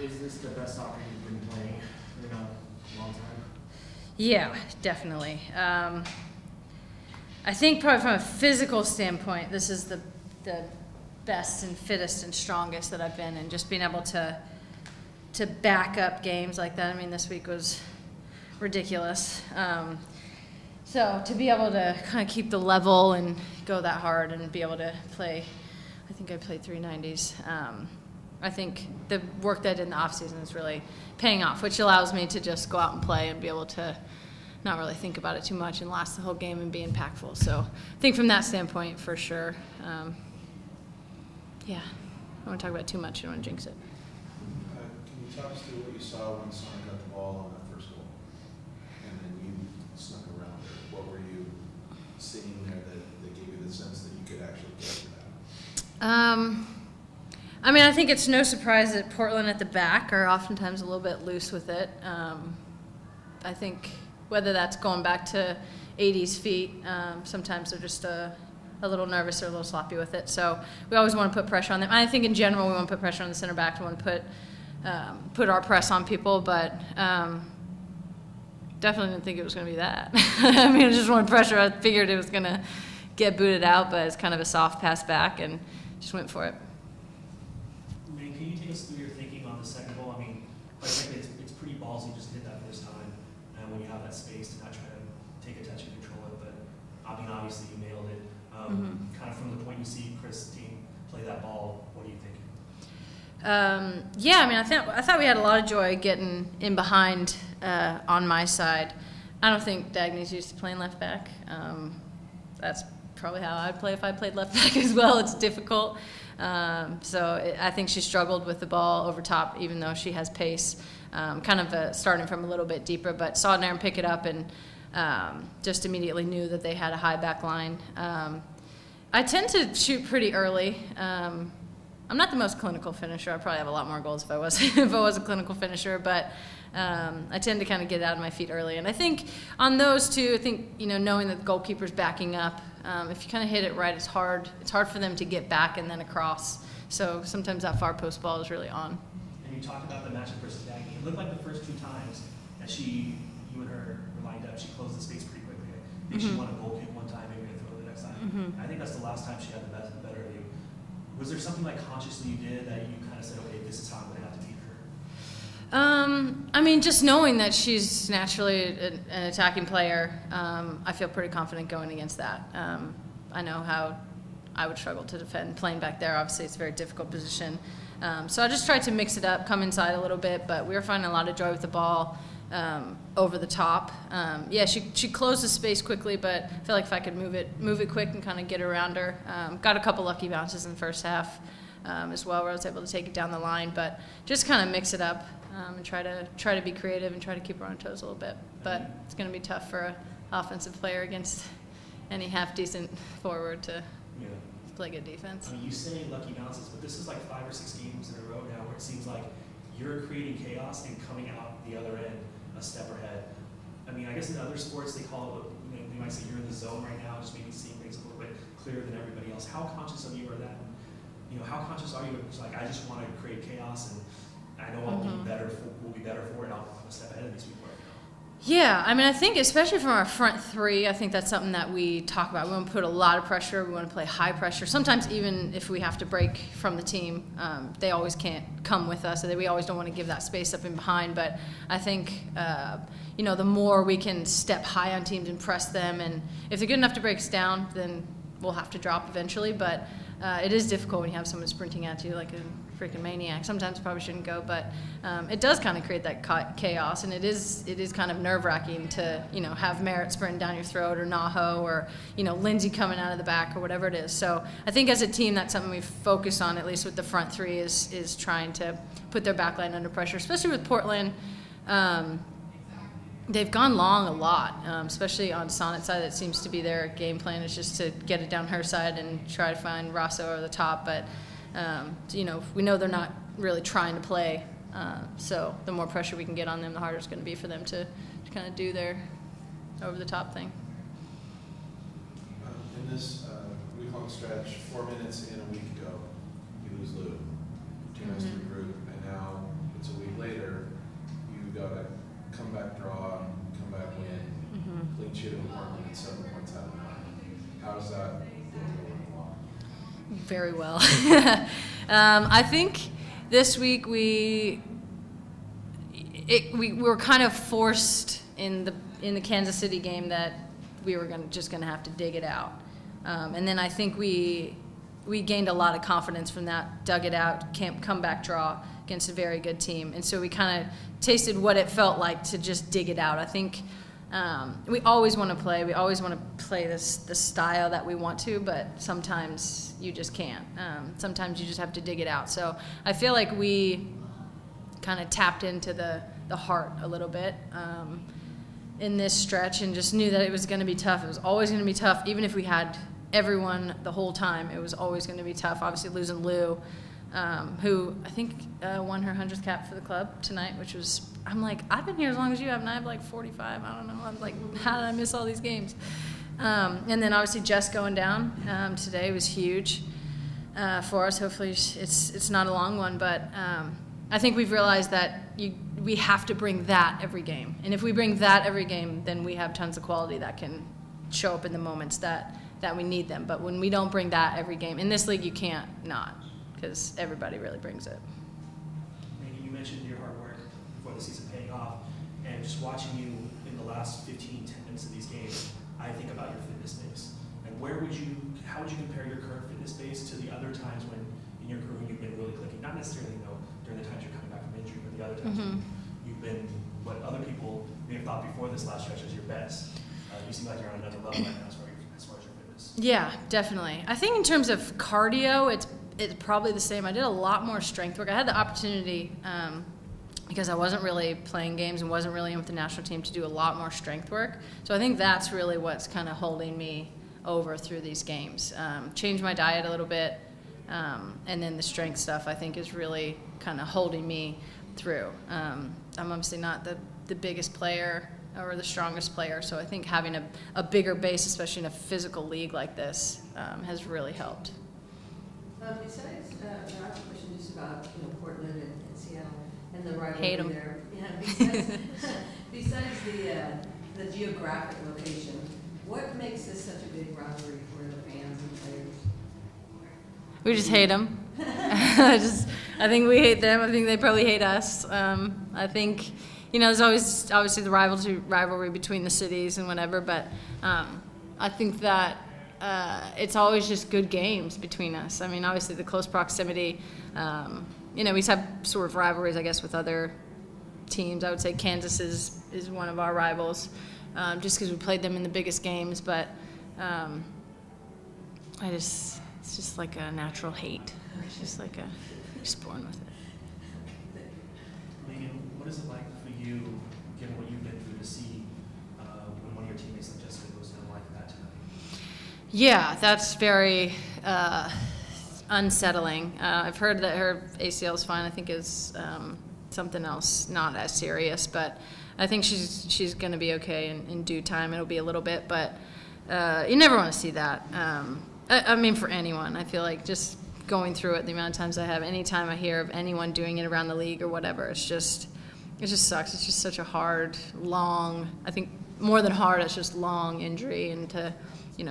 Is this the best soccer you've been playing in a long time? Yeah, definitely. I think probably from a physical standpoint, this is the best and fittest and strongest that I've been, and just being able to back up games like that. I mean, this week was ridiculous. So to be able to kind of keep the level and go that hard and be able to play, I think I played 390s. I think the work that I did in the off season is really paying off, which allows me to just go out and play and be able to not really think about it too much and last the whole game and be impactful. So I think from that standpoint, for sure. Yeah, I don't want to talk about it too much. I don't want to jinx it. Can you talk us through what you saw when Son got the ball on that first goal? And then you snuck around it. What were you seeing there that gave you the sense that you could actually get to that? I mean, I think it's no surprise that Portland at the back are oftentimes a little bit loose with it. I think whether that's going back to 80s feet, sometimes they're just a little nervous or a little sloppy with it. So we always want to put pressure on them. I think in general we want to put pressure on the center back. We want to put our press on people, but definitely didn't think it was going to be that. I mean, I just wanted pressure. I figured it was going to get booted out, but it's kind of a soft pass back and just went for it. Megan, can you take us through your thinking on the second goal? I mean, quite frankly, it's pretty ballsy just to hit that first time, and when you have that space to not try to take a touch and control it. But I mean, obviously you nailed it. Kind of from the point you see Chris' team play that ball, what do you think? Yeah, I mean, I thought we had a lot of joy getting in behind on my side. I don't think Dagny's used to playing left back. That's probably how I'd play if I played left back as well. It's difficult. I think she struggled with the ball over top, even though she has pace. Kind of starting from a little bit deeper, but saw Nairn pick it up and just immediately knew that they had a high back line. I tend to shoot pretty early. I'm not the most clinical finisher. I probably have a lot more goals if I was if I was a clinical finisher, but I tend to kind of get out of my feet early. And I think on those two, I think knowing that the goalkeeper's backing up, if you kind of hit it right, it's hard for them to get back and then across. So sometimes that far post ball is really on. And you talked about the matchup versus Dagny. It looked like the first two times that you and her were lined up, she closed the space pretty quickly. I think she won a goal kick one time, maybe a throw the next time. I think that's the last time she had the better of you. Was there something like consciously you did that you kind of said, okay, this is how I'm going to have to beat her? I mean, just knowing that she's naturally an attacking player, I feel pretty confident going against that. I know how I would struggle to defend playing back there. Obviously, it's a very difficult position. So I just tried to mix it up, come inside a little bit, but we were finding a lot of joy with the ball over the top. Yeah, she closed the space quickly, but I feel like if I could move it quick and kind of get around her. Got a couple lucky bounces in the first half as well, where I was able to take it down the line, but just kind of mix it up and try to be creative and try to keep her on her toes a little bit. But it's going to be tough for an offensive player against any half-decent forward to play good defense. I mean, you say lucky bounces, but this is like 5 or 6 games in a row now where it seems like you're creating chaos and coming out the other end a step ahead. I mean, I guess in other sports they call it, they might say you're in the zone right now, just maybe seeing things a little bit clearer than everybody else. How conscious of you are that? How conscious are you of just like, I just want to create chaos and I know we'll be better for it. I'm a step ahead of these people right now. Yeah, I mean, I think especially from our front three, I think that's something that we talk about. We want to put a lot of pressure. We want to play high pressure. Sometimes even if we have to break from the team, they always can't come with us. So we always don't want to give that space up in behind. But I think, the more we can step high on teams and press them, and if they're good enough to break us down, then we'll have to drop eventually. But it is difficult when you have someone sprinting at you like a freaking maniac. Sometimes probably shouldn't go, but it does kind of create that chaos, and it is kind of nerve-wracking to have Merritt sprinting down your throat, or Naho, or Lindsay coming out of the back, or whatever it is. So I think as a team, that's something we focus on, at least with the front three, is trying to put their back line under pressure, especially with Portland. They've gone long a lot, especially on Sonnet's side. That seems to be their game plan, is just to get it down her side and try to find Rosso over the top. But we know they're not really trying to play, so the more pressure we can get on them, the harder it's going to be for them to kind of do their over-the-top thing. In this week-long stretch, 4 minutes in a week ago, you lose Lou. Team has to regroup, and now it's a 7 points out of 9. How does that feel going along? Very well. I think this week we were kind of forced in the Kansas City game that we were just gonna have to dig it out, and then I think we gained a lot of confidence from that, dug it out, comeback draw against a very good team, and so we kind of tasted what it felt like to just dig it out. I think we always want to play. We always want to play the style that we want to, but sometimes you just can't. Sometimes you just have to dig it out. So I feel like we kind of tapped into the heart a little bit in this stretch and just knew that it was going to be tough. It was always going to be tough, even if we had everyone the whole time. It was always going to be tough. Obviously losing Lou, who I think won her 100th cap for the club tonight, which was, I'm like, I've been here as long as you have, and I have like 45. I don't know. I'm like, how did I miss all these games? And then obviously Jess going down today was huge for us. Hopefully it's not a long one, but I think we've realized that we have to bring that every game. And if we bring that every game, then we have tons of quality that can show up in the moments that we need them. But when we don't bring that every game, in this league you can't not, because everybody really brings it. Megan, you mentioned your hard work before the season paying off, and just watching you in the last 10 minutes of these games, I think about your fitness base. And how would you compare your current fitness base to the other times when in your career you've been really clicking? Not necessarily, during the times you're coming back from injury, but the other times you've been what other people may have thought before this last stretch as your best. You seem like you're on another level right now as far as your fitness. Yeah, definitely. I think in terms of cardio, it's probably the same. I did a lot more strength work. I had the opportunity, because I wasn't really playing games and wasn't really in with the national team, to do a lot more strength work. So I think that's really what's kind of holding me over through these games. Changed my diet a little bit, and then the strength stuff I think is really kind of holding me through. I'm obviously not the biggest player or the strongest player, so I think having a bigger base, especially in a physical league like this, has really helped. Besides, I have a question just about Portland and Seattle and the rivalry Hate 'em. there. Yeah, besides the geographic location, what makes this such a big rivalry for the fans and players? We just hate them. I think we hate them. I think they probably hate us. I think, there's always obviously the rivalry between the cities and whatever, but I think that it's always just good games between us. I mean, obviously the close proximity, we have sort of rivalries, I guess, with other teams. I would say Kansas is one of our rivals, just because we played them in the biggest games, but it's just like a natural hate. It's just like just born with it. Megan, what is it like for you, given what you've been through, to see when one of your teammates like Jessica goes down like that tonight? Yeah, that's very unsettling. I've heard that her ACL is fine. I think it's something else, not as serious, but I think she's going to be okay in due time. It'll be a little bit, but you never want to see that. I mean, for anyone, I feel like just going through it, the amount of times I have, any time I hear of anyone doing it around the league or whatever, it just sucks. It's just such a hard, long, I think more than hard, it's just long injury, and to,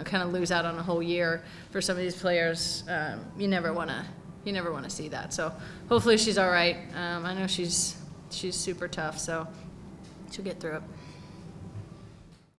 kind of lose out on a whole year for some of these players, you never want to see that. So hopefully she's all right. I know she's super tough, so she'll get through it.